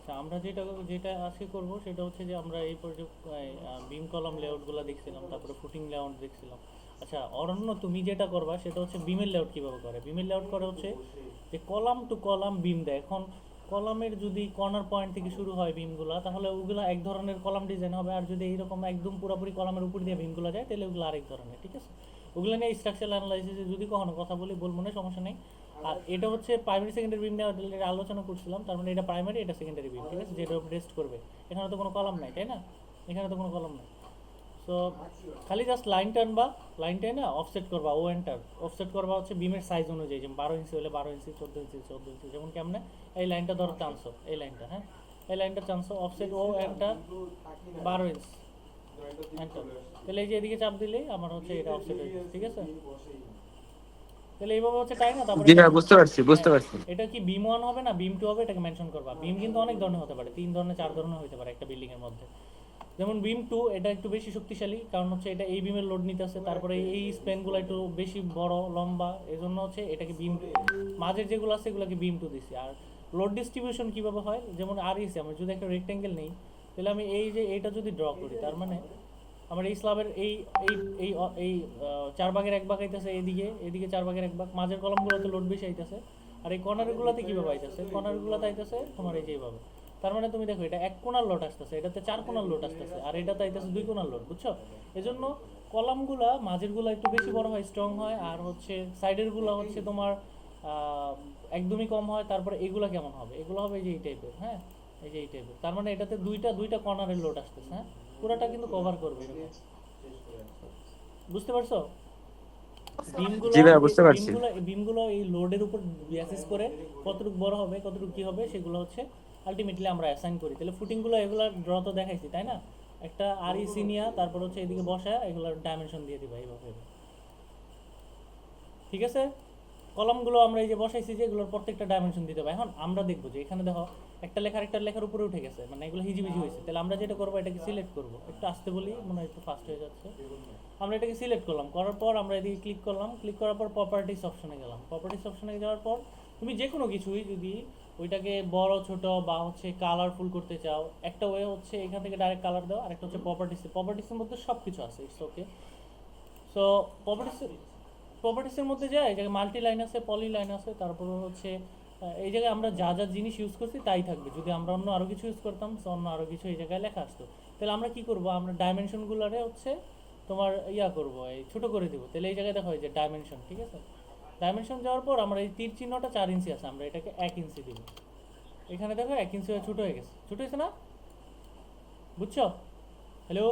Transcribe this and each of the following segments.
আচ্ছা, আমরা যেটা যেটা আজকে করব সেটা হচ্ছে যে আমরা এই পর্যন্ত বিম কলাম লেআউটগুলো দেখছিলাম, তারপরে ফুটিং লেআউট দেখছিলাম। আচ্ছা অরণ্য, তুমি যেটা করবা সেটা হচ্ছে বিমের লেআউট কিভাবে করে। বিমের লেআউট করে হচ্ছে যে কলাম টু কলাম বিম দেয়। এখন কলামের যদি কর্নার পয়েন্ট থেকে শুরু হয় বিমগুলা, তাহলে ওগুলো এক ধরনের কলাম ডিজাইন হবে। আর যদি এইরকম একদম পুরোপুরি কলামের উপর দিয়ে বিমগুলো যায়, তাহলে ওগুলো আরেক ধরনের, ঠিক আছে। ওগুলো নিয়ে স্ট্রাকচারাল অ্যানালাইসিসে যদি কখনো কথা বলি বলবো না, সমস্যা নেই। আর এটা হচ্ছে প্রাইমারি সেকেন্ডারি বিম নিয়ে আলোচনা করছিলাম, তার মানে এটা প্রাইমারি, এটা সেকেন্ডারি বিম, ঠিক আছে, যেটা রেস্ট করবে। এখানে তো কোনো কলাম নাই, তাই না? এখানে তো কোনো কলাম নাই। সো খালি জাস্ট লাইন টানবা, লাইন টেনে অফসেট করবা, ও এন্টার। অফসেট করবা হচ্ছে বিমের সাইজ অনুযায়ী, যেমন 12 ইঞ্চি হলে 12 ইঞ্চি, 14 ইঞ্চি 14 ইঞ্চি, যেমন কেমনে এই লাইনটা ধরো টানছো, এই লাইনটা, হ্যাঁ, এই লাইনটা টানছো, অফসেট ও এন্টার 12 ইঞ্চি, এন্টার। তাহলে এই যে এদিকে চাপ দিলেই আমার হচ্ছে এটা অফসেট হয়ে যাচ্ছে, ঠিক আছে। তাহলে এইভাবে হচ্ছে তাই না, তারপরে জি এটা ভাই, বুঝতে পারছি বুঝতে হ্যাঁ, পারছি। এটা কি বিম ওয়ান হবে না বিম টু হবে, এটাকে মেনশন করবা। বিম কিন্তু অনেক ধরনের হতে পারে, 3 ধরনের 4 ধরনের হতে পারে একটা বিল্ডিং এর মধ্যে। যেমন বিম টু এটা একটু বেশি শক্তিশালী, কারণ হচ্ছে এটা এই বিমের লোড নিতেছে, তারপরে এই স্প্যানগুলো একটু বেশি বড় লম্বা, এই জন্য হচ্ছে এটাকে বিম টু। মাঝের যেগুলো আছে এগুলোকে বিম টু দিছি। আর লোড ডিস্ট্রিবিউশন কিভাবে হয়, যেমন আর ইসি আমরা যদি একটা রেক্টেঙ্গেল নেই, তাহলে আমি এই যে এইটা যদি ড্র করি, তার মানে আমার এই স্ল্যাবের এই এই এই এই 4 ভাগের 1 ভাগ আইতেছে এদিকে, এদিকে 4 ভাগের 1 ভাগ, মাঝের কলমগুলোতে লোড বেশি আইতেছে। আর এই কর্নারগুলোতে কীভাবে আইতেছে, কর্নারগুলোতে আইতেছে তোমার এই যে এইভাবে। তার মানে তুমি দেখো এটা 1 কোণার লোড আসতেছে, এটাতে 4 কোণার লোড আসতেছে, আর এটাতে আইতেছে 2 কোণার লোড, বুঝছো। এজন্য কলামগুলা মাঝেরগুলো একটু বেশি বড় হয়, স্ট্রং হয়, আর হচ্ছে সাইডেরগুলো হচ্ছে তোমার আহ, একদমই কম হয়। তারপরে এগুলা কেমন হবে, এগুলো হবে এই যে এই টাইপের, হ্যাঁ, এই যে এই টাইপের। তার মানে এটাতে দুইটা দুইটা কর্নারের লোড আসতেছে, হ্যাঁ, পুরোটা কিন্তু কভার করবে এরকম, বুঝতে পারছো। জি বিমগুলো ভাই, বুঝতে পারছি। বিমগুলো এই লোডের উপর বেসিস করে কতটুকু বড় হবে কতটুকু কি হবে সেগুলো হচ্ছে আলটিমেটলি আমরা অ্যাসাইন করি। তাহলে ফুটিংগুলো এগুলো ড্র তো দেখাইছি, তাই না? একটা আর ইসি নিয়া তারপর হচ্ছে এদিকে বসায় এগুলোর ডাইমেনশন দিয়ে দিবা এইভাবে, ঠিক আছে। কলামগুলো আমরা এই যে বসাইছি, যে এগুলোর প্রত্যেকটা ডাইমেনশন দিতে হবে। এখন আমরা দেখবো যে এখানে দেখো একটা লেখার একটা লেখার উপরে উঠে গেছে, মানে এগুলো হিজিবিজি হয়েছে। তাহলে আমরা যেটা করবো, এটাকে সিলেক্ট করবো, একটু আস্তে বলি, মনে হয় একটু ফাস্ট হয়ে যাচ্ছে। আমরা এটাকে সিলেক্ট করলাম, করার পর আমরা এদিকে ক্লিক করলাম, ক্লিক করার পর প্রপার্টিস অপশনে গেলাম। প্রপার্টিস অপশনে যাওয়ার পর তুমি যে কোনো কিছুই যদি ওইটাকে বড় ছোট বা হচ্ছে কালারফুল করতে চাও, একটা ওয়ে হচ্ছে এখান থেকে ডাইরেক্ট কালার দাও, আর একটা হচ্ছে প্রপার্টিসের মধ্যে সব কিছু আছে, ইটস ওকে। সো প্রপার্টিস প্রপার্টিসের মধ্যে যায় এই জায়গায় মাল্টি লাইন আছে, পলি লাইন আছে, তারপর হচ্ছে এই জায়গায় আমরা যা যা জিনিস ইউজ করছি তাই থাকবে। যদি আমরা অন্য আরও কিছু ইউজ করতাম, তো অন্য আরও কিছু এই জায়গায় লেখা আসতো। তাহলে আমরা কি করব, আমরা ডাইমেনশনগুলোরে হচ্ছে তোমার ইয়া করব, এই ছোটো করে দিব। তাহলে এই জায়গায় দেখো এই যে ডাইমেনশন, ঠিক আছে। ডাইমেনশন যাওয়ার পর আমরা এই তীর চিহ্নটা 4 ইঞ্চি আছে, আমরা এটাকে 1 ইঞ্চি দিব। এখানে দেখো 1 ইঞ্চি হয়ে ছোটো হয়ে গেছে, ছোটো হয়েছে না, বুঝছো? হ্যালো।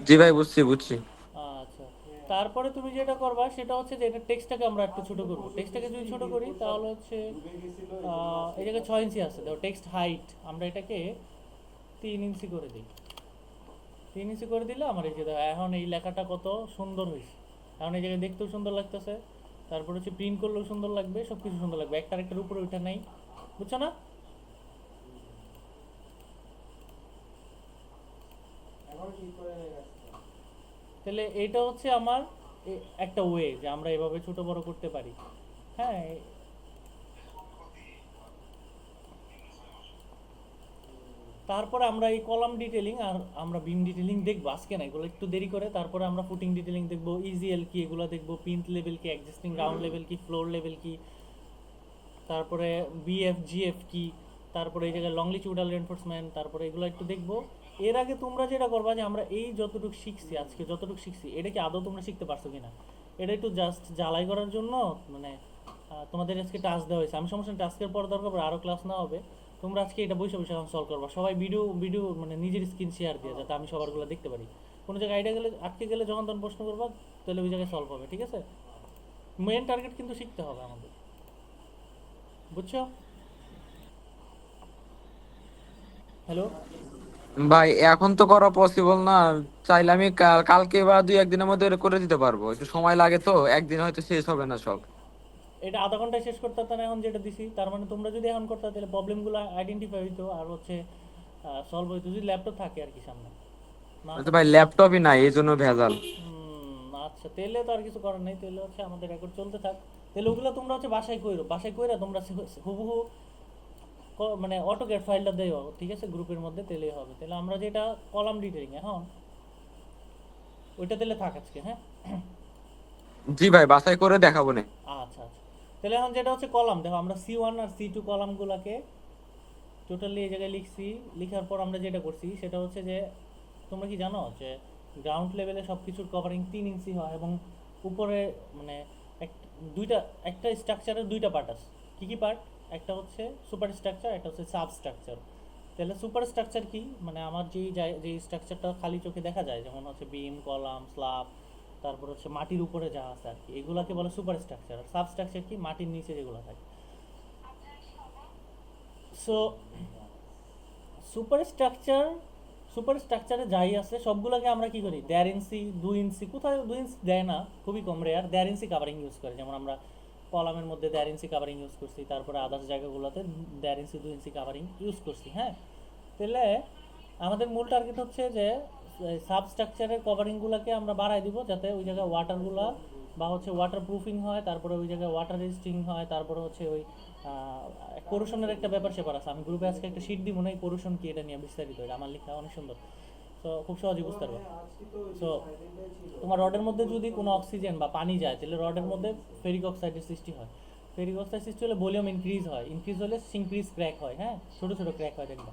জি ভাই, বুঝছি বুঝছি। আচ্ছা, তারপরে তুমি যেটা করবা সেটা হচ্ছে যে এটা টেক্সটটাকে আমরা একটু ছোট করব। টেক্সটটাকে যদি ছোট করি তাহলে হচ্ছে এই জায়গায় 6 ইঞ্চি আছে, দেখো টেক্সট হাইট আমরা এটাকে 3 ইঞ্চি করে দিই। 3 ইঞ্চি করে দিলে আমার এই যে দেখো এখন এই লেখাটা কত সুন্দর হয়েছে। এখন এই জায়গায় দেখতেও সুন্দর লাগতেছে, তারপর হচ্ছে প্রিন্ট করলেও সুন্দর লাগবে, সব কিছু সুন্দর লাগবে, একটা আরেকটার উপরে ওইটা নেই, বুঝছো না? তাহলে এটা হচ্ছে আমার একটা ওয়ে যে আমরা এভাবে ছোট বড় করতে পারি, হ্যাঁ। তারপরে আমরা এই কলাম ডিটেলিং আর আমরা বিম ডিটেলিং দেখবো আজকে না, এগুলো একটু দেরি করে। তারপরে আমরা ফুটিং ডিটেলিং দেখবো, ইজিএল কি এগুলো দেখবো, পিন্ট লেভেল কি, এক্সিস্টিং গ্রাউন্ড লেভেল কি, ফ্লোর লেভেল কি, তারপরে বিএফ জিএফ কি, তারপরে এই জায়গায় লংলিটিউডাল রেনফোর্সমেন্ট, তারপরে এগুলো একটু দেখবো। এর আগে তোমরা যেটা করবা যে আমরা এই যতটুকু শিখছি আজকে, যতটুকু শিখছি এটা কি আদৌ তোমরা শিখতে পারছো কিনা, এটা একটু জাস্ট জ্বালাই করার জন্য মানে তোমাদের আজকে টাস্ক দেওয়া হয়েছে। আমি সমস্যা টাস্কের পর দরকার পড়ে আরও ক্লাস না হবে, তোমরা আজকে এটা বসে বসে এখন সলভ করবা, সবাই ভিডিও ভিডিও মানে নিজের স্ক্রিন শেয়ার দিয়ে, যাতে আমি সবারগুলো দেখতে পারি। কোনো জায়গায় আইডিয়া গেলে আটকে গেলে যখন তখন প্রশ্ন করবা, তাহলে ওই জায়গায় সলভ হবে, ঠিক আছে। মেন টার্গেট কিন্তু শিখতে হবে আমাদের, বুঝছো? হ্যালো। ভাই এখন তো করা পসিবল না। চাইলে আমি কালকে বা 2-1 দিনের মধ্যে করে দিতে পারবো, একটু সময় লাগে তো, একদিন হয়তো শেষ হবে না সব। এটা আধা ঘন্টায় শেষ করতে পারতাম এখন যেটা দিছি। তার মানে তোমরা যদি এখন করতে তাহলে প্রবলেমগুলো আইডেন্টিফাই হইতো আর হচ্ছে সলভ হইতো, যদি ল্যাপটপ থাকে আর কি সামনে না তো ভাই থাকলে। ল্যাপটপই নাই, এই জন্য ভেজাল। আচ্ছা, তাহলে তো আর কিছু করার নেই, তাহলে হচ্ছে আমাদের রেকর্ড চলতে থাক। তাহলে ওগুলো তোমরা হচ্ছে বাসায় কইরো, বাসায় কইরা তোমরা হুবহু মানে অটোক্যাড ফাইলটা দেও, ঠিক আছে, গ্রুপের মধ্যে, তাহলেই হবে। তাহলে আমরা যেটা কলাম ডিটেইলিং এখন ওইটা তাহলে থাক আজকে, হ্যাঁ। জি ভাই, বাছাই করে দেখাবো না। আচ্ছা আচ্ছা, তাহলে এখন যেটা হচ্ছে কলাম, দেখো আমরা C1 আর C2 কলামগুলোকে টোটালি এই জায়গায় লিখছি। লিখার পর আমরা যেটা করছি সেটা হচ্ছে যে, তোমরা কি জানো যে গ্রাউন্ড লেভেলে সব কিছুর কভারিং 3 ইঞ্চি হয়, এবং উপরে মানে দুইটা, একটা স্ট্রাকচারের দুইটা পার্ট আছে। কী কী পার্ট? একটা হচ্ছে সুপার স্ট্রাকচার, একটা হচ্ছে সাব স্ট্রাকচার। তাহলে সুপার স্ট্রাকচার কি, মানে আমার যেই স্ট্রাকচারটা খালি চোখে দেখা যায়, যেমন হচ্ছে বিম, কলাম, স্ল্যাব, তারপর হচ্ছে মাটির উপরে যা আছে আর কি, এগুলাকে বলে সুপার স্ট্রাকচার। আর সাব স্ট্রাকচার কি, মাটির নিচে যেগুলো থাকে। সো সুপার স্ট্রাকচার, সুপার স্ট্রাকচারে যাই আছে সবগুলোকে আমরা কি করি, 1.5 ইঞ্চি, 2 ইঞ্চি, কোথায় 2 ইঞ্চি দেয় না, খুবই কম রেয়ার, 1.5 ইঞ্চি কাভারিং ইউজ করে। যেমন আমরা কলামের মধ্যে 1.5 ইঞ্চি কাভারিং ইউজ করছি, তারপরে আদার্স জায়গাগুলোতে 1.5 ইঞ্চি, 2 ইঞ্চি কাভারিং ইউজ করছি, হ্যাঁ। তাহলে আমাদের মূল টার্গেট হচ্ছে যে সাব স্ট্রাকচারের কভারিংগুলোকে আমরা বাড়াই দিব, যাতে ওই জায়গায় ওয়াটারগুলো বা হচ্ছে ওয়াটার প্রুফিং হয়, তারপরে ওই জায়গায় ওয়াটার রেজিস্টিং হয়, তারপরে হচ্ছে ওই কোরুশনের একটা ব্যাপার স্যাপার আছে। আমি গ্রুপে আজকে একটা শিট দিব না, এই কোরুশন কি এটা নিয়ে বিস্তারিত, এটা আমার লেখা অনেক সুন্দর, সো খুব সহজেই বুঝতে পারবে। সো তোমার রডের মধ্যে যদি কোনো অক্সিজেন বা পানি যায়, তাহলে রডের মধ্যে ফেরিক অক্সাইডের সৃষ্টি হয়। ফেরিক অক্সাইড সৃষ্টি হলে ভলিউম ইনক্রিজ হয়, ইনক্রিজ হলে সিনক্রিজ ক্র্যাক হয়, হ্যাঁ, ছোটো ছোটো ক্র্যাক হয় দেখবা।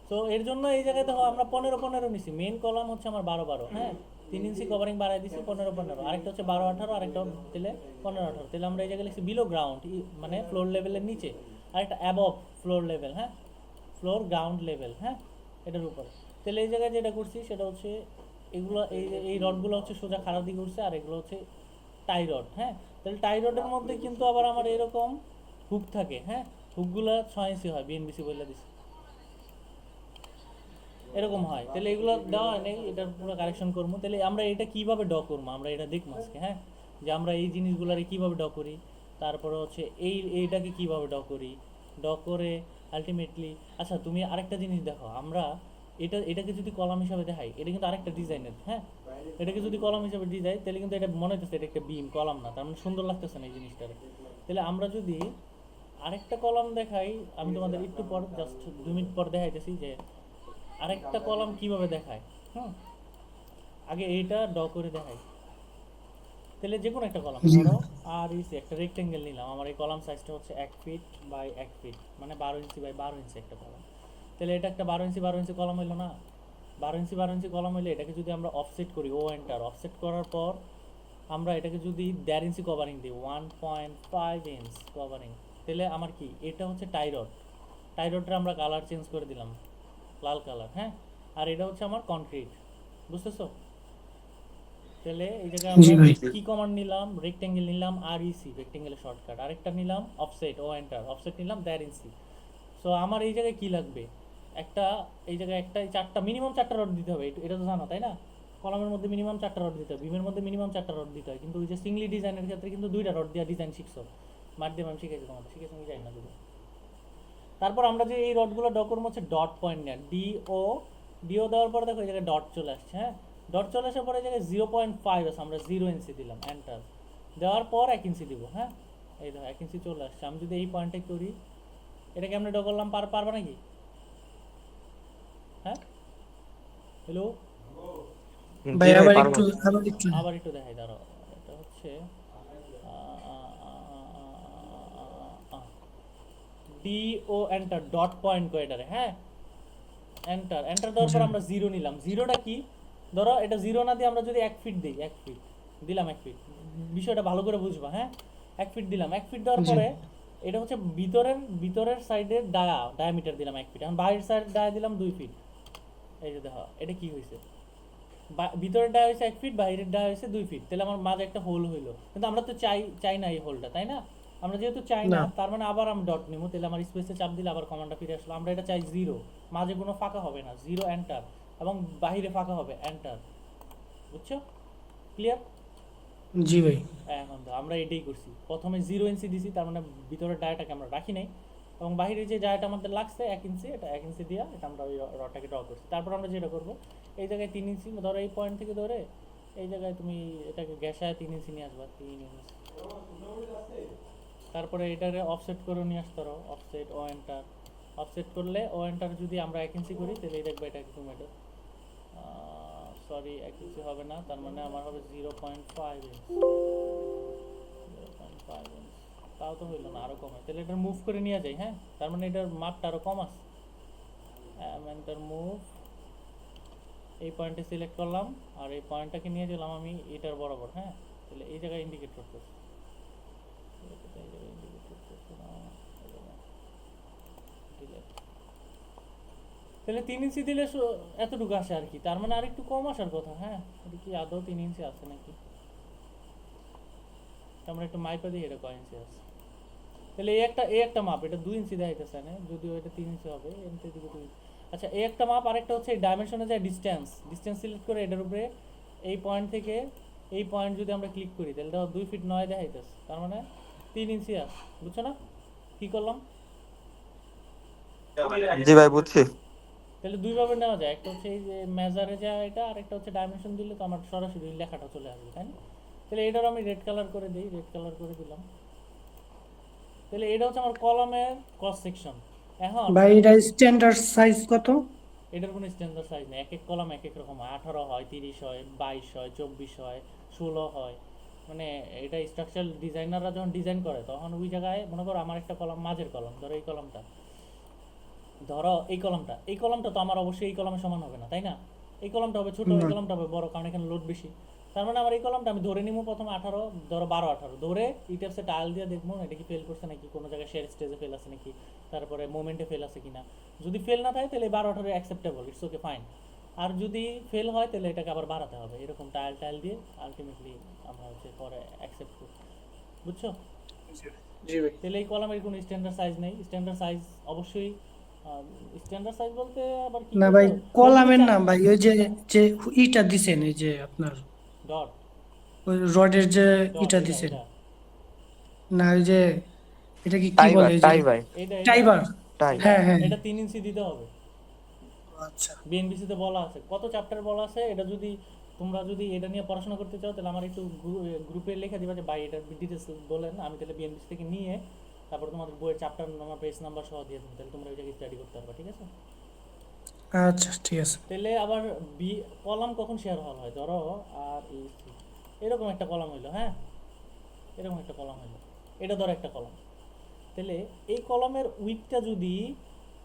তো এর জন্য এই জায়গায় দেখো আমরা 15 নিছি। মেন কলাম হচ্ছে আমার 12, হ্যাঁ, 3 ইঞ্চি কভারিং বাড়াই দিছি, 15, আরেকটা হচ্ছে 12, 18, আরেকটা তাহলে 15, 18। তাহলে আমরা এই জায়গায় লিখছি বিলো গ্রাউন্ড, মানে ফ্লোর লেভেলের নিচে, আরেকটা অ্যাবভ ফ্লোর লেভেল, হ্যাঁ, ফ্লোর গ্রাউন্ড লেভেল, হ্যাঁ, এটার উপরে। তাহলে এই জায়গায় যেটা করছি সেটা হচ্ছে এগুলো, এই রডগুলো হচ্ছে সোজা খারাপ দিকে উঠছে, আর এগুলো হচ্ছে টাই রড, হ্যাঁ। তাহলে টাই রডের মধ্যে কিন্তু আবার আমার এরকম হুক থাকে, হ্যাঁ, হুকগুলো 6 ইঞ্চি হয়, বিএনবিসি বলে দিছি, এরকম হয়। তাহলে এগুলো দেওয়া নেই, এটার পুরো কারেকশন করবো। তাহলে আমরা এটা কিভাবে ড করবো, আমরা এটা দেখবো আজকে, হ্যাঁ, যে আমরা এই জিনিসগুলারে কিভাবে ড করি, তারপরে হচ্ছে এইটাকে কিভাবে ড করি, ড করে আলটিমেটলি। আচ্ছা তুমি আরেকটা জিনিস দেখো, আমরা এটাকে যদি কলাম হিসাবে দেখাই, এটা কিন্তু আরেকটা ডিজাইনের, হ্যাঁ। এটাকে যদি কলাম হিসাবে ডিজাইন, তাহলে কিন্তু এটা মনে হচ্ছে এটা একটা বিম, কলাম না, তার মানে সুন্দর লাগতেছে না এই জিনিসটারে। তাহলে আমরা যদি আরেকটা কলাম দেখাই, আমি তোমাদের একটু পর জাস্ট 2 মিনিট পর দেখাইতেছি যে আরেকটা কলাম কিভাবে দেখায়। হুম, আগে এইটা ড করে দেখাই। তাহলে যে কোনো একটা কলাম জি ধরো, আর ইসি একটা রেক্টেঙ্গেল নিলাম, আমার এই কলাম সাইজটা হচ্ছে 1 ফিট বাই 1 ফিট, মানে 12 ইঞ্চি বাই 12 ইঞ্চি একটা কলাম। তাহলে এটা একটা 12 ইঞ্চি কলাম হইলো না। 12 ইঞ্চি কলাম হইলে এটাকে যদি আমরা অফসেট করি, ও এন্টার, অফসেট করার পর আমরা এটাকে যদি 1.5 ইঞ্চি কভারিং দিই, 1.5 ইঞ্চ কভারিং, তাহলে আমার কি, এটা হচ্ছে টাইরড। টাইরডটা আমরা কালার চেঞ্জ করে দিলাম লাল কালার, হ্যাঁ। আর এটা হচ্ছে আমার কনক্রিট, বুঝতেছো? তাহলে এই জায়গায় জি আমরা ভাই। কি কমান্ড নিলাম, রেক্টেঙ্গেল নিলাম, আর ইসি রেক্টেঙ্গেলের শর্টকাট, আরেকটা নিলাম অফসেট, ও এন্টার, অফসেট নিলাম 1.5 ইঞ্চি। সো আমার এই জায়গায় কি লাগবে, একটা, এই জায়গায় একটা, চারটা, মিনিমাম 4টা রড দিতে হবে, এটা তো জানো তাই না? কলামের মধ্যে মিনিমাম 4টা রড দিতে হবে, বিমের মধ্যে মিনিমাম 4টা রড দিতে হয়, কিন্তু ওই যে সিঙ্গলি ডিজাইনের ক্ষেত্রে কিন্তু 2টা রড দিয়ে ডিজাইন শিখছো, মাধ্যমে আমি শিখেছি তোমাদের, শিখেছি আমি জানি না যদি। তারপর আমরা যে এই রডগুলো ড করবো হচ্ছে ডট পয়েন্ট নেয়, ডিও দেওয়ার পরে দেখো এই জায়গায় ডট চলে আসছে, হ্যাঁ। ডট চলে আসার পরে এই জায়গায় 0.5 আছে, আমরা 0 ইঞ্চি দিলাম, এন্টার দেওয়ার পর 1 ইঞ্চি দিব, হ্যাঁ। এই দেখো 1 ইঞ্চি চলে আসছে। আমি যদি এই পয়েন্টে করি, এটাকে আমরা ড করলাম, পারবা নাকি? হ্যাঁ, হ্যালো, ভাই জি ভাই, আবার পারবো। একটু আবার একটু আবার একটু দেখাই, দাঁড়াও। এটা হচ্ছে ডিও এন্টার, ডট পয়েন্ট করে এটারে, হ্যাঁ, এন্টার, এন্টার দেওয়ার জি পর আমরা জিরো নিলাম। জিরোটা কি, ধরো এটা জিরো না দিয়ে আমরা যদি 1 ফিট দিই, 1 ফিট দিলাম, 1 ফিট, বিষয়টা ভালো করে বুঝবা, হ্যাঁ। 1 ফিট দিলাম, 1 ফিট দেওয়ার জি পরে এটা হচ্ছে ভিতরের সাইডের ডায়ামিটার দিলাম 1 ফিট, এখন বাইরের সাইড ডায়া দিলাম 2 ফিট। এই যে দেখো এটা কি হয়েছে, ভিতরের ডায়া হয়েছে 1 ফিট, বাইরের ডায়া হয়েছে 2 ফিট, তাহলে আমার মাঝে একটা হোল হইলো। কিন্তু আমরা তো চাই না এই হোলটা, তাই না? আমরা যেহেতু চাই না, না তার মানে আবার আমি ডট নিব, তাহলে আমার স্পেসে চাপ দিলে আবার কমান্ডটা ফিরে আসলো। আমরা এটা চাই জিরো, মাঝে কোনো ফাঁকা হবে না, জিরো এন্টার, এবং বাহিরে ফাঁকা হবে এন্টার, বুঝছো? ক্লিয়ার? জি ভাই। এখন তো আমরা এটাই করছি, প্রথমে 0 ইঞ্চি দিছি, তার মানে ভিতরের ডায়াটাকে আমরা রাখি নাই, এবং বাহিরে যে ডায়াটা আমাদের লাগছে 1 ইঞ্চি, এটা 1 ইঞ্চি দিয়া এটা আমরা ওই রডটাকে ড্র করছি। তারপর আমরা যেটা করবো, এই জায়গায় 3 ইঞ্চি, ধরো এই পয়েন্ট থেকে ধরে এই জায়গায় তুমি এটাকে গ্যাসায় 3 ইঞ্চি নিয়ে আসবা, 3 ইঞ্চি। তারপরে এটারে অফসেট করে নিয়ে আসতে পারো, অফসেট, ও এন্টার, অফসেট করলে ও এন্টার যদি আমরা 1 ইঞ্চি করি তাহলে এই দেখবে এটা একদম এটা সরি 1 ইঞ্চি হবে না, তার মানে আমার হবে 0.5 ইঞ্চ। 0.5 ইঞ্চ তাও তো হইলো না, আরো কমে, তাহলে এটা মুভ করে নিয়ে যাই। হ্যাঁ, তার মানে এটার মাপটা আরো কম আছে। এন্টার মুভ, এই পয়েন্টে সিলেক্ট করলাম আর এই পয়েন্টটাকে নিয়ে গেলাম আমি এটার বরাবর। হ্যাঁ, তাহলে এই জায়গায় ইন্ডিকেট করতেছে, তাহলে 3 ইঞ্চি দিলে এতটুকু আসে আর কি, তার মানে আর একটু কম আসার কথা। হ্যাঁ, এটা কি আদৌ 3 ইঞ্চি আছে নাকি? আমরা একটু মাইপা দিই এটা কয় ইঞ্চি আছে। তাহলে এই একটা মাপ, এটা 2 ইঞ্চি দেখাইতেছে না, যদিও এটা 3 ইঞ্চি হবে, এমনি দিকে 2। আচ্ছা, এই একটা মাপ, আরেকটা হচ্ছে এই ডাইমেনশনে যায় ডিসটেন্স সিলেক্ট করে এটার উপরে এই পয়েন্ট থেকে এই পয়েন্ট যদি আমরা ক্লিক করি তাহলে এটা 2 ফিট 9 দেখাইতেছে, তার মানে 3 ইঞ্চি আছে। বুঝছো না কি করলাম? জি ভাই বুঝছি। তাহলে দুই ভাবে নেওয়া যায়, একটা হচ্ছে এই যে মেজারে যায় এটা, আর একটা হচ্ছে ডাইমেনশন দিলে তো আমার সরাসরি লেখাটা চলে আসবে, তাই না? তাহলে এটার আমি রেড কালার করে দিই, রেড কালার করে দিলাম। তাহলে এটা হচ্ছে আমার কলামের ক্রস সেকশন। এখন ভাই এটা স্ট্যান্ডার্ড সাইজ কত? এটার কোনো স্ট্যান্ডার্ড সাইজ নেই, এক এক কলাম এক এক রকম হয়। 18 হয়, 30 হয়, 22 হয়, 24 হয়, 16 হয়। মানে এটা স্ট্রাকচারাল ডিজাইনাররা যখন ডিজাইন করে তখন ওই জায়গায় মনে করো আমার একটা কলাম, মাঝের কলাম, ধরো এই কলামটা, ধরো এই কলামটা তো আমার অবশ্যই এই কলামের সমান হবে না, তাই না? এই কলামটা হবে ছোট, এই না। কলামটা হবে বড়, কারণ এখানে লোড বেশি। তার মানে আমার এই কলামটা আমি ধরে নিব প্রথমে 18, ধরো 12 18 ধরে ইটাপসে টাইল দিয়ে দেখবো এটা কি ফেল করছে নাকি, কোনো জায়গায় শেয়ার স্টেজে ফেল আছে নাকি, তারপরে মোমেন্টে ফেল আছে কিনা। যদি ফেল না থাকে তাহলে 12 18 অ্যাকসেপ্টেবল, ইটস ওকে ফাইন। আর যদি ফেল হয় তাহলে এটাকে আবার বাড়াতে হবে, এরকম টাইল দিয়ে আলটিমেটলি আমরা হচ্ছে পরে অ্যাকসেপ্ট করি। বুঝছো? জি ভাই। তাহলে এই কলামের কোনো স্ট্যান্ডার্ড সাইজ নেই। স্ট্যান্ডার্ড সাইজ অবশ্যই স্ট্যান্ডার্ড সাইজ বলতে আবার কি না ভাই, করছো, কলামের নাম ভাই ওই যে যে ইটা দিছেন, এই যে আপনার ডট ওই রডের যে ডট ইটা এটা দিছেন, এটা না ওই যে এটা কি কি টাই বলে ভাই, ওই যে টাই ভাই, এটা এটা টাইবার? টাই। এটা হ্যাঁ হ্যাঁ। এটা 3 ইঞ্চি দিতে হবে। আচ্ছা বিএনবিসি তে বলা আছে, কত চ্যাপ্টার বলা আছে, এটা যদি তোমরা যদি এটা নিয়ে পড়াশোনা করতে চাও তাহলে আমার একটু গ্রুপে লিখে দিবা যে ভাই এটার ডিটেলস বলেন, আমি তাহলে বিএনবিসি থেকে নিয়ে তারপর তোমাদের বইয়ের চ্যাপ্টার নাম্বার, পেজ নাম্বার সহ দিয়ে দেবো, তাহলে তোমরা ওই জায়গায় স্টাডি করতে পারবা। ঠিক আছে? আচ্ছা ঠিক আছে। তাহলে আবার কলাম কখন শেয়ার হল হয়, ধরো আর এরকম একটা কলাম হইলো। হ্যাঁ, এরকম একটা কলাম হইলো, এটা ধরো একটা কলাম। তাহলে এই কলামের উইথটা যদি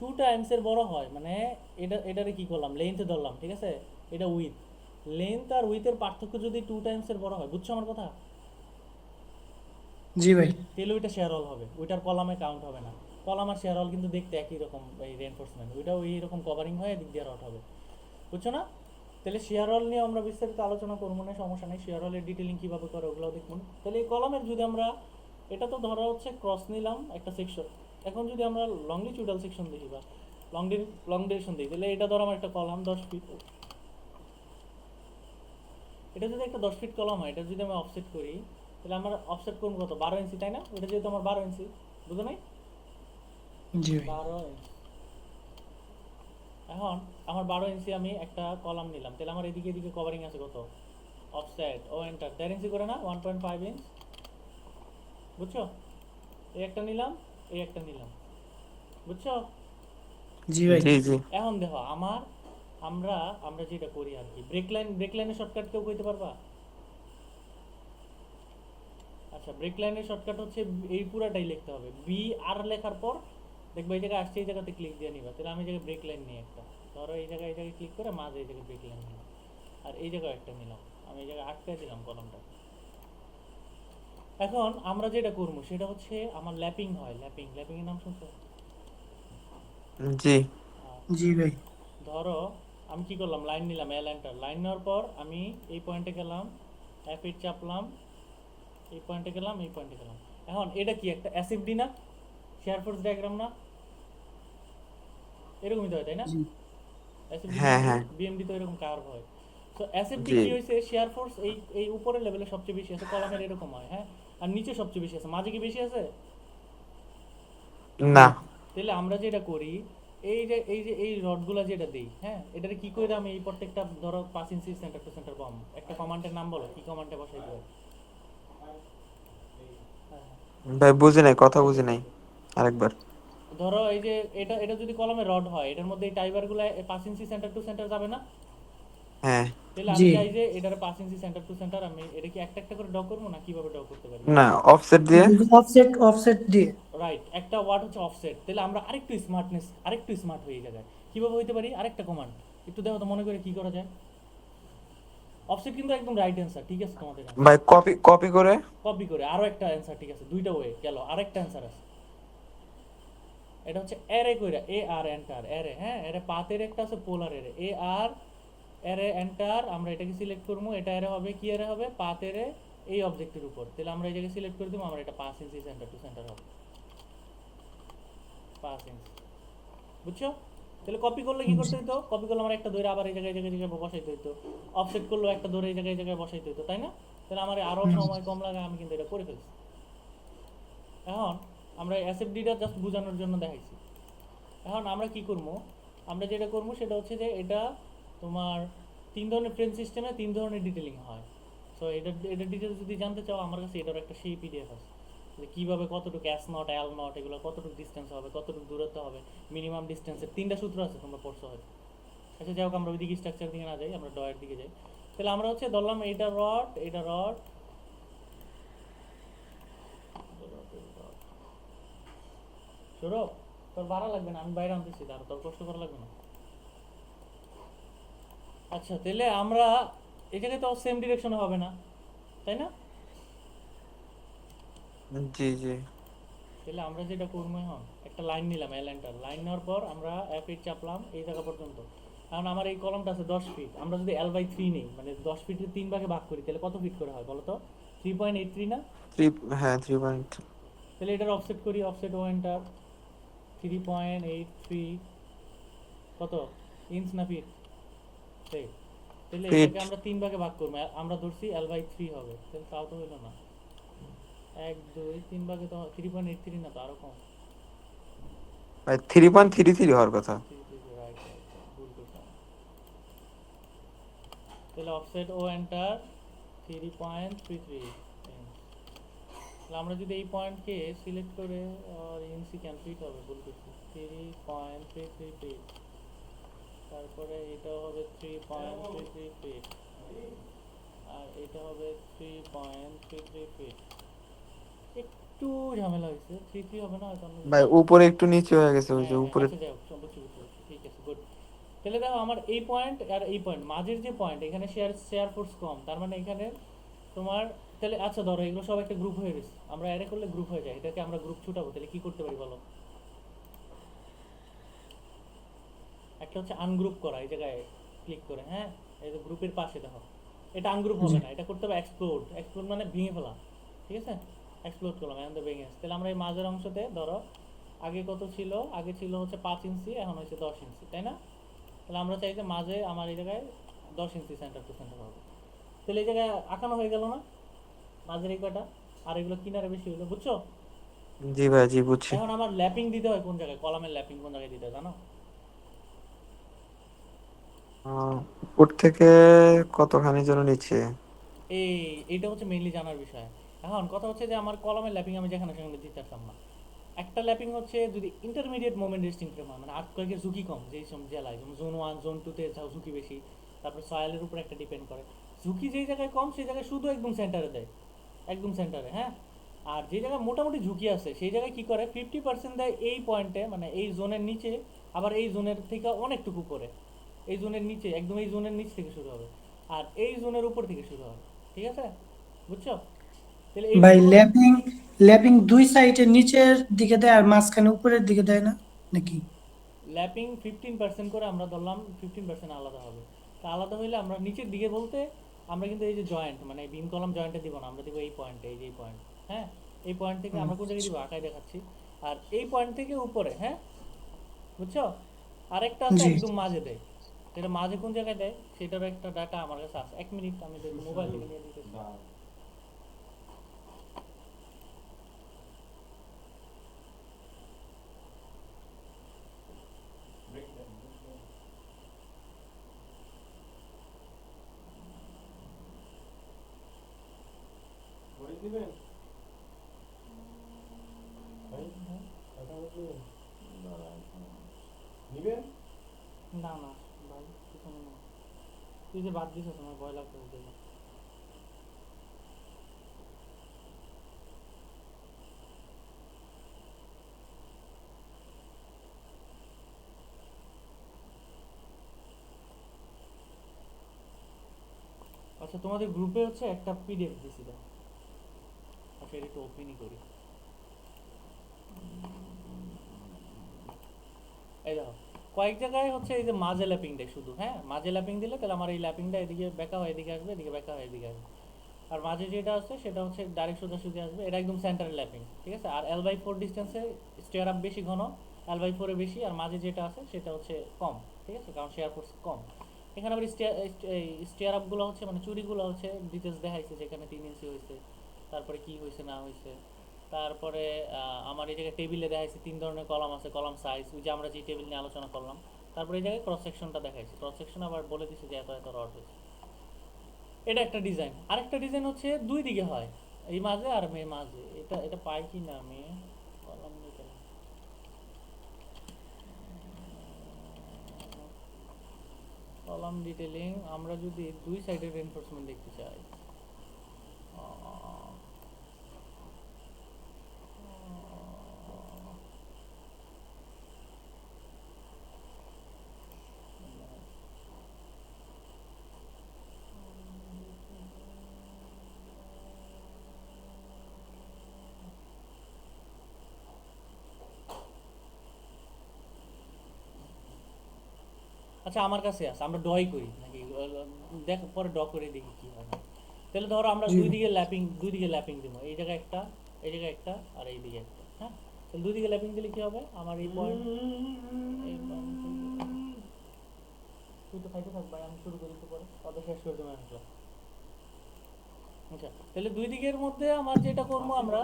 2 টাইমসের বড় হয়, মানে এটারে কি করলাম, লেন্থ ধরলাম, ঠিক আছে? এটা উইথ, লেন্থ আর উইথের পার্থক্য যদি 2 টাইমসের বড় হয়, বুঝছো আমার কথা? জি ভাই। তাহলে ওইটা শেয়ার হল হবে, ওইটার কলামে কাউন্ট হবে না। কলাম আর শেয়ার হল কিন্তু দেখতে একই রকম, এই রেনফোর্সমেন্ট ওইটাও এইরকম কভারিং হয়ে দিক দিয়ে রট হবে। বুঝছো না? তাহলে শেয়ার হল নিয়ে আমরা বিস্তারিত আলোচনা করবো না, সমস্যা নেই। শেয়ার হলের ডিটেলিং কীভাবে করে ওগুলো দেখুন। তাহলে এই কলামের যদি আমরা, এটা তো ধরা হচ্ছে ক্রস নিলাম একটা সেকশন, এখন যদি আমরা লংডিটিউডাল সেকশন দেখি বা লং ডিরেকশন দেখি, তাহলে এটা ধরো আমার একটা কলাম 10 ফিট, এটা যদি একটা 10 ফিট কলাম হয়, এটা যদি আমি অফসেট করি তাহলে আমার অফসেট করবো কত, 12 ইঞ্চি, তাই না? এটা যেহেতু আমার 12 ইঞ্চি, বুঝো নাই? জি ভাই। 12 ইঞ্চি। এখন আমার 12 ইঞ্চি আমি একটা কলাম নিলাম, তাহলে আমার এদিকে এদিকে কভারিং আছে কত, অফসেট ও এন্টার 1.5 ইঞ্চি করে না, 1.5 ইঞ্চ। বুঝছো? এই একটা নিলাম, এই একটা নিলাম। বুঝছো? জি ভাই। জি জি। এখন দেখো আমরা আমরা যেটা করি আর কি, ব্রেক লাইনের শর্টকাট কেউ কইতে পারবা? আচ্ছা, ব্রেক লাইনের শর্টকাট হচ্ছে এই পুরাটাই লিখতে হবে, বি আর লেখার পর দেখবে এই জায়গায় আসছে, এই জায়গাতে ক্লিক দিয়ে নিবা। তাহলে আমি এই জায়গায় ব্রেক লাইন নিই একটা, ধরো এই জায়গায় ক্লিক করে মাঝে এই জায়গায় ব্রেক লাইন নিলাম, আর এই জায়গায় একটা নিলাম, আমি এই জায়গায় আটকে দিলাম কলমটা। এখন আমরা যেটা করবো সেটা হচ্ছে আমার ল্যাপিং হয়, ল্যাপিং এর নাম শুনছো? জি জি ভাই। ধরো আমি কি করলাম, লাইন নিলাম, এল এন্টার, লাইন নেওয়ার পর আমি এই পয়েন্টে গেলাম, F8 চাপলাম, এই পয়েন্টে গেলাম, এই পয়েন্টে গেলাম। এখন এটা কি একটা এসএফডি না, শেয়ার ফোর্স ডায়াগ্রাম না? এরকমই তো হয়, তাই না? জি এসএফডি হ্যাঁ হ্যাঁ বিএমডি তো এরকম কার্ভ হয়। তো এসএফডি জি। কি হয়েছে, শেয়ার ফোর্স এই এই উপরের লেভেলে সবচেয়ে বেশি আছে, কলামের এরকম হয়। হ্যাঁ, আর নিচে সবচেয়ে বেশি আছে, মাঝে কি বেশি আছে? না। তাহলে আমরা যেটা করি, এই যে এই রডগুলা যেটা দেই, হ্যাঁ, এটারে কি করে আমি এই প্রত্যেকটা ধরো 5 ইঞ্চি সেন্টার টু সেন্টার বম, একটা কমান্ডের নাম বলো, কি কমান্ডে বসাই দিও? ভাই বুঝি নাই, কথা বুঝি নাই, আরেকবার। ধরো এই যে এটা এটা যদি কলমে রড হয়, এটার মধ্যে এই টাইবার গুলা 5 ইঞ্চি সেন্টার টু সেন্টার যাবে না? হ্যাঁ। তাহলে জি। আমি চাই যে এটার 5 ইঞ্চি সেন্টার টু সেন্টার, আমি এটা কি একটা একটা করে ড্র করবো না কিভাবে ড্র করতে পারি? না, অফসেট দিয়ে। অফসেট অফসেট দিয়ে। রাইট, একটা ওয়ার্ড হচ্ছে অফসেট। তাহলে আমরা আরেকটু স্মার্ট হয়ে এই জায়গায় কিভাবে হইতে পারি? আরেকটা কমান্ড একটু দেখো তো, মনে করে কি করা যায়। অফসেট কিন্তু একদম রাইট অ্যান্সার, ঠিক আছে তোমাদের অ্যান্সার। ভাই কপি কপি করে। কপি করে আরো একটা অ্যান্সার, ঠিক আছে, দুইটা ওয়ে গেল, আরেকটা অ্যান্সার আছে। এটা হচ্ছে অ্যারে কইরা, এ আর এন্টার অ্যারে, হ্যাঁ অ্যারে পাতের একটা আছে পোলার অ্যারে, এ আর অ্যারে এন্টার, আমরা এটাকে সিলেক্ট করবো, এটা অ্যারে হবে কি অ্যারে হবে? পাত অ্যারে, এই অবজেক্টের উপর। তাহলে আমরা এই জায়গায় সিলেক্ট করে দেবো, আমরা এটা 5 ইঞ্চি সেন্টার টু সেন্টার হবে, 5 ইঞ্চি। বুঝছো? তাহলে কপি করলে কি করতে হতো? কপি করলে আমার একটা ধরে আবার এই জায়গায় বসাইতে হতো। অফসেট করলেও একটা ধরে এই জায়গায় বসাইতে হতো, তাই না? তাহলে আমার আরো সময় কম লাগে, আমি কিন্তু এটা করে ফেলছি। এখন আমরা এসএফডিটা জাস্ট বোঝানোর জন্য দেখাইছি। এখন আমরা কি করবো? আমরা যেটা করবো সেটা হচ্ছে যে এটা তোমার 3 ধরনের ফ্রেম সিস্টেমে 3 ধরনের ডিটেলিং হয়। সো এটা ডিটেলস যদি জানতে চাও, আমার কাছে এটার একটা সেই পিডিএফ আছে, যে কীভাবে কতটুকু এস নট এল নট এগুলো কতটুকু ডিস্টেন্স হবে, কতটুকু দূরত্ব হবে, মিনিমাম ডিস্টেন্সের 3টা সূত্র আছে, তোমরা পড়ছো হয়তো। আচ্ছা যাই হোক, আমরা ওইদিকে স্ট্রাকচার দিকে না যাই, আমরা ডয়ের দিকে যাই। তাহলে আমরা হচ্ছে ধরলাম এইটা রড সরো, তোর ভাড়া লাগবে না, আমি বাইরে আনতেছি, তার তোর কষ্ট করা লাগবে না। আচ্ছা তাহলে আমরা এই জায়গায় তো সেম ডিরেকশনে হবে না, তাই না? জি জি। তাহলে আমরা যেটা করবো, এখন একটা লাইন নিলাম, লাইন নেওয়ার পর আমরা F8 চাপলাম এই জায়গা পর্যন্ত। কারণ আমার এই কলমটা আছে 10 ফিট, আমরা যদি L/3 নেই, মানে 10 ফিটের 3 ভাগে ভাগ করি, তাহলে কত ফিট করে হয় বলো তো? 3.83 না? থ্রি। হ্যাঁ 3 পয়েন্ট। তাহলে এটার অফসেট করি, অফসেট ও এন্টার, 3.83 কত ইঞ্চ না ফিট? সেই, তাহলে ফিট। এটাকে আমরা 3 ভাগে ভাগ করবো, আমরা ধরছি L/3 হবে, তাহলে তাও তো হইলো না। 1 2 3 ভাগে তো 3.83 না, তো আরো কম। ভাই 3.33 হওয়ার কথা। রাইট, ভুল করলাম। তাহলে অফসেট ও এন্টার 3.33। তাহলে আমরা যদি এই পয়েন্টকে সিলেক্ট করে, আর ইঞ্চি ক্যান ফিট হবে, ভুল করছি, 3.33 ফিট। তারপরে এটা হবে 3.33 ফিট, আর এটা হবে 3.33 ফিট। একটু ঝামেলা হয়েছে, 3 হবে না হয়তো, অন্য কিছু ভাই হবে। উপরে একটু নিচে হয়ে গেছে, ওই হ্যাঁ যে হ্যাঁ, উপরে। আচ্ছা যাই হোক, বুঝছি বুঝছি বুঝছি, ঠিক আছে, গুড। তাহলে দেখো আমার এই পয়েন্ট আর এই পয়েন্ট মাঝের যে পয়েন্ট, এখানে শেয়ার ফোর্স কম, তার মানে এখানে তোমার, তাহলে আচ্ছা ধরো এগুলো সব একটা গ্রুপ হয়ে গেছে, আমরা অ্যারে করলে গ্রুপ হয়ে যায়, এটাকে আমরা গ্রুপ ছুটাবো, তাহলে কি করতে পারি বলো? একটা হচ্ছে আনগ্রুপ করা, এই জায়গায় ক্লিক করে, হ্যাঁ এই যে গ্রুপের পাশে দেখো, এটা আনগ্রুপ হবে না, এটা করতে হবে এক্সপ্লোড। এক্সপ্লোড মানে ভেঙে ফেলা, ঠিক আছে? এক্সপ্লোড করলাম, এখন তো ভেঙে গেছে। তাহলে আমরা এই মাঝের অংশতে ধরো আগে কত ছিল? আগে ছিল হচ্ছে 5 ইঞ্চি, এখন হচ্ছে 10 ইঞ্চি, তাই না? তাহলে আমরা চাই যে মাঝে আমার এই জায়গায় 10 ইঞ্চি সেন্টার টু সেন্টার হবে। তাহলে এই জায়গায় আঁকানো হয়ে গেল না মাঝের এই কটা, আর এগুলো কিনারে বেশি হলো, বুঝছো? জি ভাই জি বুঝছি। এখন আমার ল্যাপিং দিতে হয় কোন জায়গায়, কলামের ল্যাপিং কোন জায়গায় দিতে হয় জানো? উপর থেকে কতখানি যেন নিচে। এই এইটা হচ্ছে মেইনলি জানার বিষয়। এখন কথা হচ্ছে যে আমার কলামের ল্যাপিং আমি যেখানে সেখানে দিতে পারতাম না। একটা ল্যাপিং হচ্ছে যদি ইন্টারমিডিয়েট মোমেন্ট রেস্টিং ফ্রেম হয়, মানে আর্থকোয়েকের ঝুঁকি কম যেই সব জেলায়, যেমন জোন 1 জোন 2-তে ঝুঁকি বেশি, তারপর সয়েলের উপর একটা ডিপেন্ড করে। ঝুঁকি যেই জায়গায় কম সেই জায়গায় শুধু একদম সেন্টারে দেয়, একদম সেন্টারে, হ্যাঁ। আর যে জায়গায় মোটামুটি ঝুঁকি আছে সেই জায়গায় কি করে 50% দেয় এই পয়েন্টে, মানে এই জোনের নিচে, আবার এই জোনের থেকে অনেকটুকু করে, এই জোনের নিচে একদম, এই জোনের নিচ থেকে শুরু হবে, আর এই জোনের উপর থেকে শুরু হবে, ঠিক আছে? বুঝছো? তাহলে ভাই এইটুকু হলো। ল্যাপিং, ল্যাপিং দুই সাইডে নিচের দিকে দেয় আর মাঝখানে উপরের দিকে দেয় না নাকি? ল্যাপিং 15% করে আমরা ধরলাম, 15% আলাদা হবে। তা আলাদা হইলে আমরা নিচের দিকে বলতে আমরা কিন্তু এই যে জয়েন্ট, মানে বিম কলাম জয়েন্টে দিব না, আমরা দিব এই পয়েন্টে, এই যে এই পয়েন্ট, হ্যাঁ। এই পয়েন্ট থেকে আমরা কোন জায়গায় দিব আঁকায় দেখাচ্ছি, আর এই পয়েন্ট থেকে উপরে, হ্যাঁ। বুঝছো? আরেকটা আছে জি। একদম মাঝে দেয়, সেটা মাঝে কোন জায়গায় দেয় সেটারও একটা ডাটা আমার কাছে আছে, 1 মিনিট আমি মোবাইল থেকে নিয়ে দিতেছি। না না ভাই, পিছনে না। তুই যে বাদ দিছিস আমার ভয় লাগতেছে দেখে। আচ্ছা তোমাদের গ্রুপে হচ্ছে একটা পিডিএফ দিছি দেখো। আচ্ছা এটা একটু ওপেনই করি। এই দেখো, কয়েক জায়গায় হচ্ছে এই যে মাঝে ল্যাপিং দেয় শুধু, হ্যাঁ মাঝে ল্যাপিং দিলে তাহলে আমার এই ল্যাপিংটা এদিকে বেঁকা হয়ে এদিকে আসবে, এদিকে বেঁকা হয়ে এদিকে আসবে। আর মাঝে যেটা আছে সেটা হচ্ছে ডাইরেক্ট সোজাসুজি আসবে, এটা একদম সেন্টারের ল্যাপিং, ঠিক আছে। আর L/4 ডিস্টেন্সে স্টেয়ার আপ বেশি ঘন, L/4 এ বেশি, আর মাঝে যেটা আছে সেটা হচ্ছে কম, ঠিক আছে, কারণ শেয়ার ফোর্স কম। এখানে আবার স্টেয়ার আপগুলো হচ্ছে মানে চুরিগুলো হচ্ছে ডিটেলস দেখাইছে, যেখানে 3 ইঞ্চি হয়েছে, তারপরে কি হয়েছে না হয়েছে। তারপরে আমার এই জায়গায় টেবিলে দেখাইছে 3 ধরনের কলাম আছে, কলাম সাইজ, ওই যে আমরা যে টেবিল নিয়ে আলোচনা করলাম। তারপরে এই জায়গায় ক্রস সেকশনটা দেখাইছে, ক্রস সেকশন আবার বলে দিছে যে এত এত রড হয়েছে। এটা একটা ডিজাইন। আরেকটা ডিজাইন হচ্ছে দুই দিকে হয়, এই মাঝে আর মেয়ে মাঝে। এটা এটা পাই কি না মেয়ে কলাম নিতে, কলাম ডিটেলিং আমরা যদি দুই সাইডের রেনফোর্সমেন্ট দেখতে চাই, আচ্ছা আমার কাছে আছে, আমরা ডই করি নাকি দেখ, পরে ড করে দেখি কি হয় না। তাহলে ধরো আমরা জি দুই দিকে ল্যাপিং দিব, এই জায়গায় একটা, এই জায়গায় একটা, আর এই দিকে একটা, হ্যাঁ। তাহলে দুই দিকে ল্যাপিং দিলে কি হবে, আমার এই পয়েন্ট, এই পয়েন্ট, তুই তো খাইতে থাক ভাই, আমি শুরু করি তো পরে কত শেষ করে দেবো আমি। আচ্ছা তাহলে দুই দিকের মধ্যে আমার যেটা করবো আমরা,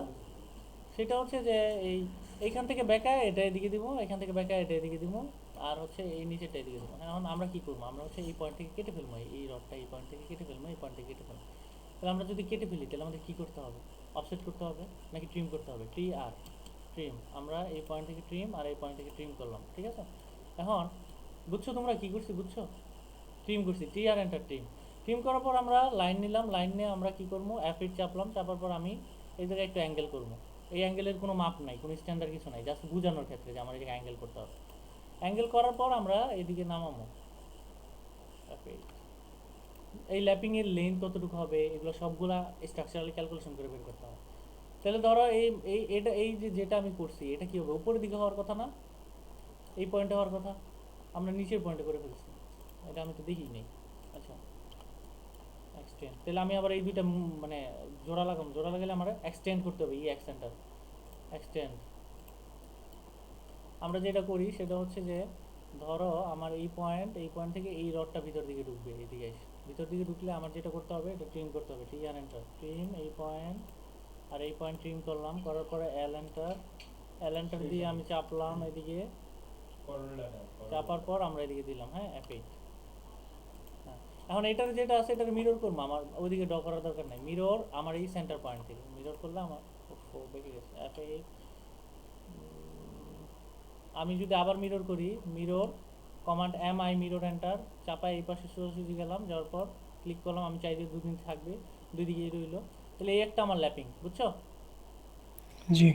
সেটা হচ্ছে যে এই এইখান থেকে বেঁকায় এটা এদিকে দিব, এখান থেকে বেঁকায় এটা এদিকে দিব, আর হচ্ছে এই নিচেরটা এদিকে দেবো। এখন আমরা কি করবো, আমরা হচ্ছে এই পয়েন্ট থেকে কেটে ফেলবো, এই রডটা এই পয়েন্ট থেকে কেটে ফেলবো, এই পয়েন্ট থেকে কেটে ফেলবো। তাহলে আমরা যদি কেটে ফেলি তাহলে আমাদের কি করতে হবে, অফসেট করতে হবে নাকি ট্রিম করতে হবে, টি আর ট্রিম। আমরা এই পয়েন্ট থেকে ট্রিম আর এই পয়েন্ট থেকে ট্রিম করলাম, ঠিক আছে। এখন বুঝছো তোমরা কি করছি, বুঝছো? ট্রিম করছি, টি আর এন্টার ট্রিম। ট্রিম করার পর আমরা লাইন নিলাম, লাইন নিয়ে আমরা কি করবো, F8 চাপলাম, চাপার পর আমি এই জায়গায় একটু অ্যাঙ্গেল করবো। এই অ্যাঙ্গেলের কোনো মাপ নাই, কোনো স্ট্যান্ডার্ড কিছু নাই, জাস্ট বোঝানোর ক্ষেত্রে যে আমার এই জায়গায় অ্যাঙ্গেল করতে হবে। অ্যাঙ্গেল করার পর আমরা এদিকে নামাবো F8। এই ল্যাপিং এর লেন্থ কতটুকু হবে এগুলো সবগুলা স্ট্রাকচারালি ক্যালকুলেশন করে বের করতে হবে। তাহলে ধরো এই এই এটা এই যে যেটা আমি করছি এটা কি হবে, উপরের দিকে হওয়ার কথা না, এই পয়েন্টে হওয়ার কথা, আমরা নিচের পয়েন্টে করে ফেলছি, এটা আমি তো দেখি নেই। আচ্ছা এক্সটেন্ড, তাহলে আমি আবার এই দুইটা মানে জোড়া লাগাম, জোড়া লাগালে আমার এক্সটেন্ড করতে হবে, এই এক্সটেন্ডার এক্সটেন্ড। আমরা যেটা করি সেটা হচ্ছে যে ধরো আমার এই পয়েন্ট থেকে এই রডটা ভিতর দিকে ঢুকবে, এইদিকে এসে ভিতর দিকে ঢুকলে আমার যেটা করতে হবে এটা ট্রিম করতে হবে, টি আর এন্টার ট্রিম, এই পয়েন্ট আর এই পয়েন্ট ট্রিম করলাম, করার পরে এল এন্টার, এল এন্টার দিয়ে আমি চাপলাম এদিকে, চাপার পর আমরা এদিকে দিলাম, হ্যাঁ F8। হ্যাঁ এখন এটার যেটা আছে এটার মিরর করবো, আমার ওইদিকে ড্র করার দরকার নাই, মিরর আমার এই সেন্টার পয়েন্ট থেকে মিরর করলে আমার বেঁকে গেছে F8। আমি যদি আবার মিরর করি, mirror command MI mirror enter, চাপায় এই পাশে সোজাসুজি গেলাম, যাওয়ার পর ক্লিক করলাম, আমি চাই যে দুদিন থাকবে, দুই দিকেই রইলো। তাহলে এই একটা আমার ল্যাপিং, বুঝছো? জি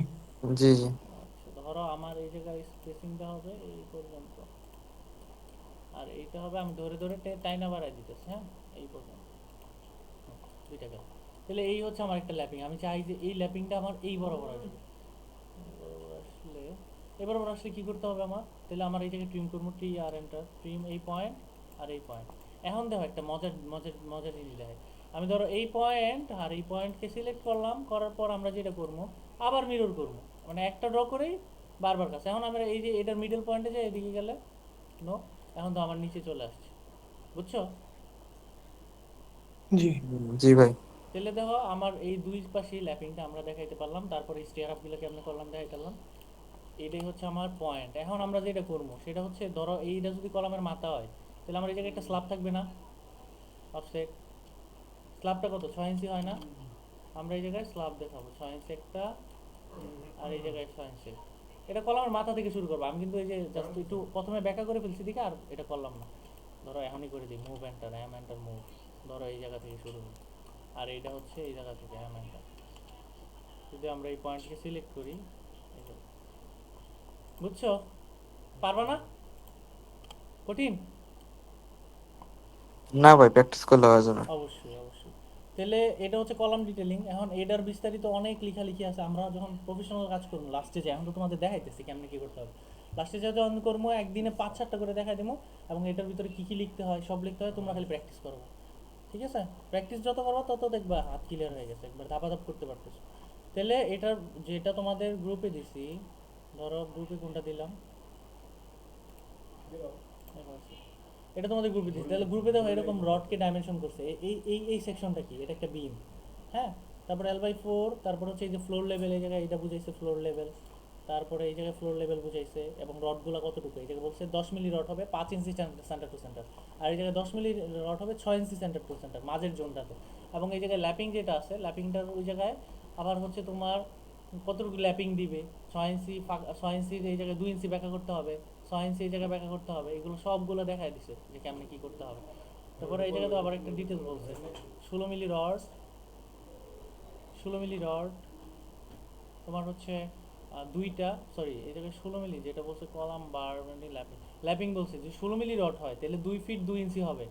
জি জি। আচ্ছা ধরো আমার এই জায়গায় স্পেসিংটা হবে এই পর্যন্ত, আর এইটা হবে আমি ধরে ধরে টাইনা বাড়াই দিতেছি, হ্যাঁ এই পর্যন্ত, দুইটা গেল। তাহলে এই হচ্ছে আমার একটা ল্যাপিং, আমি চাই যে এই ল্যাপিংটা আমার এই বরাবর আসবে, বরাবর আসলে, এই বরাবর আসলে কি করতে হবে আমার, তাহলে আমার এই জায়গায় ট্রিম করবো, টি আর এন্টার ট্রিম, এই পয়েন্ট আর এই পয়েন্ট। এখন দেখো একটা মজার মজার মজার জিনিস দেখে, আমি ধরো এই পয়েন্ট আর এই পয়েন্টকে সিলেক্ট করলাম, করার পর আমরা যেটা করবো আবার মিরর করবো, মানে একটা ড্র করেই বারবার কাছে। এখন আমরা এই যে এটার মিডল পয়েন্টে যাই, এদিকে গেলে নো, এখন তো আমার নিচে চলে আসছে, বুঝছো? জি জি ভাই। তাহলে দেখো আমার এই দুই পাশে ল্যাপিংটা আমরা দেখাইতে পারলাম, তারপরে স্টেয়ার আপগুলো কেমনে করলাম দেখাইতাম। এটাই হচ্ছে আমার পয়েন্ট। এখন আমরা যেটা করবো সেটা হচ্ছে ধরো এইটা যদি কলামের মাথা হয় তাহলে আমার এই জায়গায় একটা স্ল্যাব থাকবে না, অফসেট স্ল্যাবটা কত 6 ইঞ্চি হয় না, আমরা এই জায়গায় স্ল্যাব দেখাবো 6 ইঞ্চি একটা, আর এই জায়গায় 6 ইঞ্চি, এটা কলামের মাথা থেকে শুরু করবো। আমি কিন্তু এই যে জাস্ট একটু প্রথমে ব্যাখ্যা করে ফেলছি দিকে, আর এটা করলাম না। ধরো এখনই করে দিই move enter, M enter move. ধরো এই জায়গা থেকে শুরু করি, আর এইটা হচ্ছে এই জায়গা থেকে এম এন্টার। যদি আমরা এই পয়েন্টকে সিলেক্ট করি, এই যে, বুঝছো? পারবা না? কঠিন? না ভাই, প্র্যাকটিস করলে হয়ে যাবে। অবশ্যই অবশ্যই। তাহলে এটা হচ্ছে কলাম ডিটেলিং। এখন এটার বিস্তারিত অনেক লেখালেখি আছে। আমরা যখন প্রফেশনাল কাজ করবো লাস্টে যাই, এখন তো তোমাদের দেখাইতেছি কেমনে কি করতে হবে। লাস্টে যা যখন করবো একদিনে 5-7টা করে দেখাই দেবো, এবং এটার ভিতরে কী কী লিখতে হয় সব লিখতে হয়, তোমরা খালি প্র্যাকটিস করবো। ঠিক আছে? প্র্যাকটিস যত করবো তত দেখবা হাত ক্লিয়ার হয়ে গেছে, একবার ধাপাধাপ করতে পারতেছো। তাহলে এটার যেটা তোমাদের গ্রুপে দিছি, ধরো গ্রুপে কোনটা দিলাম, এটা তোমাদের গ্রুপে দিচ্ছি। তাহলে গ্রুপে দেখো এরকম রডকে ডাইমেনশন করছে। এই সেকশনটা কি? এটা একটা বিম। হ্যাঁ, তারপরে L/4, তারপর হচ্ছে এই যে ফ্লোর লেভেল, এই জায়গায় এটা বুঝাইছে ফ্লোর লেভেল। তারপরে এই জায়গায় ফ্লোর লেভেল বুঝাইছে, এবং রডগুলো কতটুকু, এই জায়গায় বলছে 10 মিলি রড হবে 5 ইঞ্চি সেন্টার টু সেন্টার, আর এই জায়গায় 10 মিলি রড হবে 6 ইঞ্চি সেন্টার টু সেন্টার মাঝের জোনটাতে। এবং এই জায়গায় ল্যাপিং যেটা আছে, ল্যাপিংটার ওই জায়গায় আবার হচ্ছে তোমার কতটুকু ল্যাপিং দিবে, 6 ইঞ্চি 6 ইঞ্চির এই জায়গায় 2 ইঞ্চি ব্যাখ্যা করতে হবে, 6 ইঞ্চি এই জায়গায় ব্যাখ্যা করতে হবে। এগুলো সবগুলো দেখায় দিছে যে কেমনে কি করতে হবে। তারপরে এই জায়গায় তো আবার একটা ডিটেলস বলছে, 16 মিলি রড, 16 মিলি রড তোমার হচ্ছে দুইটা, সরি এই জায়গায় 16 মিলি যেটা বলছে কলাম বার মানে ল্যাপিং, ল্যাপিং বলছে যে 16 মিলি রড হয় তাহলে 2 ফিট 2 ইঞ্চি হবে,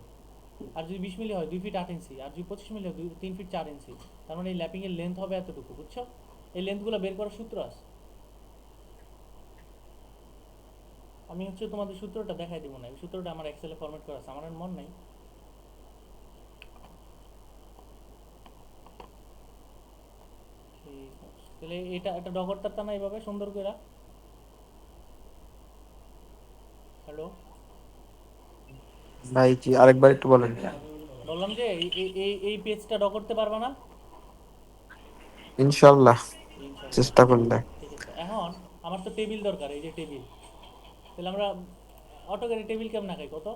আর যদি 20 মিলি হয় 2 ফিট 8 ইঞ্চি, আর যদি 25 মিলি হয় 3 ফিট 4 ইঞ্চি। তার মানে এই ল্যাপিংয়ের লেন্থ হবে এতটুকু, বুঝছো? এই লেন্থগুলো বের করার সূত্র আছে। আমি হচ্ছে তোমাদের সূত্রটা দেখাই দিব না, এই সূত্রটা আমার এক্সেলে ফরম্যাট করা আছে, আমার আর মন নাই। ঠিক আছে। তাহলে এটা ডগরটা না এইভাবে সুন্দর করে, হ্যালো, ভাই কি আরেকবার একটু বলেন। বললাম যে এই পেজটা ডগ করতে পারবা না? ইনশাল্লাহ, ইনশাল্লাহ। চেষ্টা করলে। ঠিক আছে, এখন আমার তো টেবিল দরকার, এই যে টেবিল। তাহলে আমরা অটোক্যাডে টেবিল কেমন খাই কত?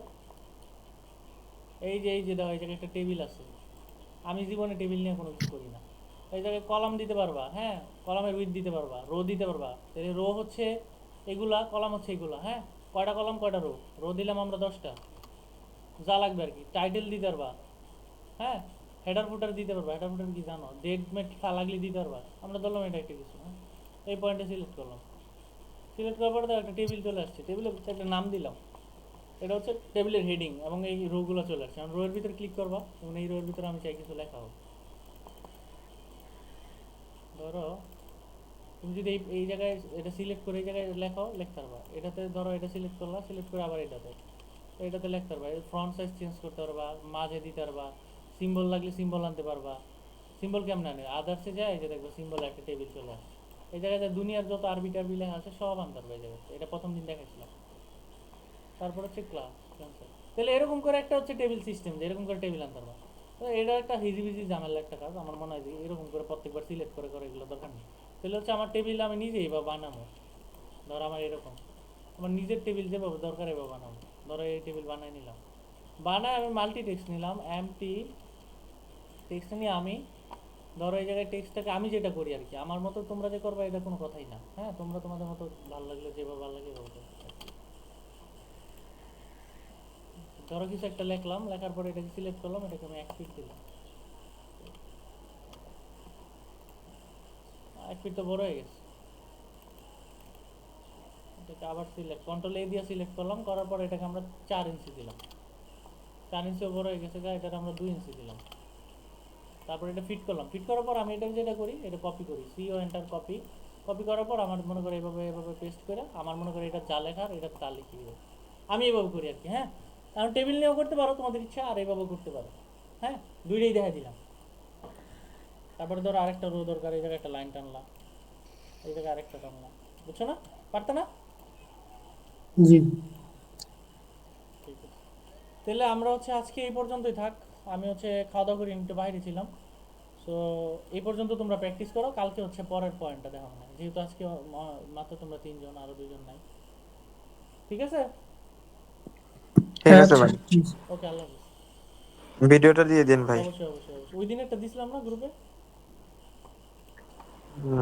এই যে দেখো এই জায়গায় একটা টেবিল আছে। আমি জীবনে টেবিল নিয়ে কোনো কিছু করি না। এই জায়গায় কলাম দিতে পারবা, হ্যাঁ, কলামের উইথ দিতে পারবা, রো দিতে পারবা। তাহলে রো হচ্ছে এগুলা, কলাম হচ্ছে এগুলা, হ্যাঁ। কয়টা কলাম কয়টা রো? রো দিলাম আমরা 10টা, যা লাগবে আর কি। টাইটেল দিতে পারবা, হ্যাঁ। হেডার ফুটার দিতে পারবা, হেডার ফুটার কি জানো, ডেট মেট লাগলে দিতে পারবা। আমরা ধরলাম এটা একটা কিছু, হ্যাঁ। এই পয়েন্টে সিলেক্ট করলাম, সিলেক্ট করার পরে তো একটা টেবিল চলে আসছে, টেবিলে একটা নাম দিলাম, এটা হচ্ছে টেবিলের হেডিং, এবং এই রোগুলো চলে আসছে। আমি রোয়ের ভিতরে ক্লিক করবা, এবং এই রোয়ের ভিতরে আমি চাই কিছু লেখা হোক। ধরো তুমি যদি এই জায়গায় এটা সিলেক্ট করে এই জায়গায় লেখাও, লিখতে পারবা। এটাতে ধরো এটা সিলেক্ট করলা, সিলেক্ট করে আবার এটাতে লিখতে পারবা। ফ্রন্ট সাইজ চেঞ্জ করতে পারবা, মাঝে দিতে পারবা, সিম্বল লাগলে সিম্বল আনতে পারবা। সিম্বল কেমন আনে? আদার্সে যায়, এই যে দেখবো সিম্বল একটা টেবিল চলে আসছে। এই জায়গায় দুনিয়ার যত আরবি টারবি লেখা আছে সব আনতে পারবে এই জায়গায়। এটা প্রথম দিন দেখাইছিলাম। তারপর হচ্ছে ক্লাস, তাহলে এরকম করে একটা হচ্ছে টেবিল সিস্টেম, যে এরকম করে টেবিল আনতে পারবা। তো এটা একটা হিজিবিজি ঝামেলা একটা কাজ, আমার মনে হয় যে এরকম করে প্রত্যেকবার সিলেক্ট করে করে এগুলো দরকার নেই। তাহলে হচ্ছে আমার টেবিল আমি নিজেই বা বানাবো। ধর আমার এরকম আমার নিজের টেবিল যেভাবে দরকার এভাবে বানাবো। ধরো এই টেবিল বানাই নিলাম, বানায় আমি মাল্টি টেক্সট নিলাম, এমটি টেক্সট নিয়ে আমি ধরো এই জায়গায় টেক্সটটাকে আমি যেটা করি আর কি, আমার মতো তোমরা যে করবা এটা কোনো কথাই না, হ্যাঁ। তোমরা তোমাদের মতো ভালো লাগলে যেভাবে ভালো লাগে এভাবে করবে। ধরো কিছু একটা লিখলাম, লেখার পরে এটাকে সিলেক্ট করলাম, এটাকে আমি 1 ফিট দিলাম। 1 ফিট তো বড় হয়ে গেছে। এটাকে আবার সিলেক্ট, কন্ট্রোল এ দিয়ে সিলেক্ট করলাম, করার পর এটাকে আমরা 4 ইঞ্চি দিলাম। 4 ইঞ্চিও বড় হয়ে গেছে, এটাকে আমরা 2 ইঞ্চি দিলাম। তারপর এটা ফিট করলাম, ফিট করার পর আমি এটা যেটা করি, এটা কপি করি, সিও এন্টার কপি। কপি করার পর আমার মনে করে এভাবে এভাবে পেস্ট করে, আমার মনে করে এটা যা লেখার এটা তা লিখে দেবো। আমি এভাবে করি আর কি, হ্যাঁ। কারণ টেবিল নিয়েও করতে পারো তোমাদের ইচ্ছা, আর এভাবেও করতে পারো, হ্যাঁ। দুইটাই দেখা দিলাম। তারপরে ধরো আরেকটা রো দরকার, এই জায়গায় একটা লাইন টানলাম, এই জায়গায় আরেকটা টানলাম, বুঝছো না? পারতো না? জি। ঠিক আছে, তাহলে আমরা হচ্ছে আজকে এই পর্যন্তই থাক। আমি হচ্ছে খাওয়া দাওয়া করে একটু বাইরে ছিলাম। সো এই পর্যন্ত তোমরা প্র্যাকটিস করো, কালকে হচ্ছে পরের পয়েন্টটা দেখাবো না, যেহেতু আজকে মাত্র তোমরা 3 জন, আরও 2 জন নাই। ঠিক আছে, ঠিক আছে আচ্ছা, ভাই, জি। ওকে, আল্লাহ হাফিজ। ভিডিওটা দিয়ে দিন ভাই। অবশ্যই অবশ্যই অবশ্যই, ওই দিন একটা দিছিলাম না গ্রুপে? হুম।